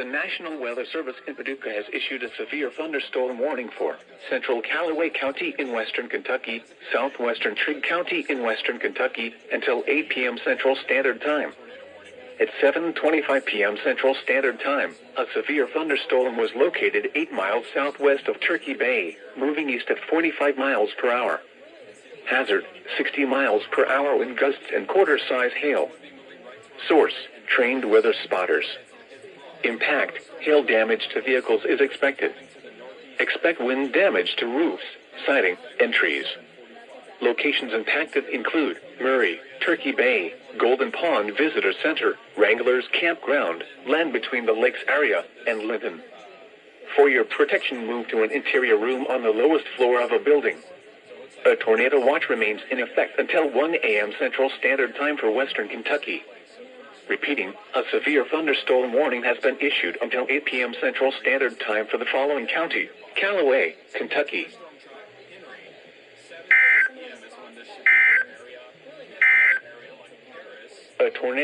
The National Weather Service in Paducah has issued a severe thunderstorm warning for central Callaway County in western Kentucky, southwestern Trigg County in western Kentucky, until 8 p.m. Central Standard Time. At 7:25 p.m. Central Standard Time, a severe thunderstorm was located 8 miles southwest of Turkey Bay, moving east at 45 miles per hour. Hazard, 60 miles per hour wind gusts and quarter-size hail. Source, trained weather spotters. Impact, hail damage to vehicles is expected. Expect wind damage to roofs, siding, and trees. Locations impacted include Murray, Turkey Bay, Golden Pond Visitor Center, Wranglers Campground, land between the lakes area, and Linton. For your protection, move to an interior room on the lowest floor of a building. A tornado watch remains in effect until 1 a.m. Central Standard Time for western Kentucky. Repeating, a severe thunderstorm warning has been issued until 8 p.m. Central Standard Time for the following county: Callaway, Kentucky. A tornado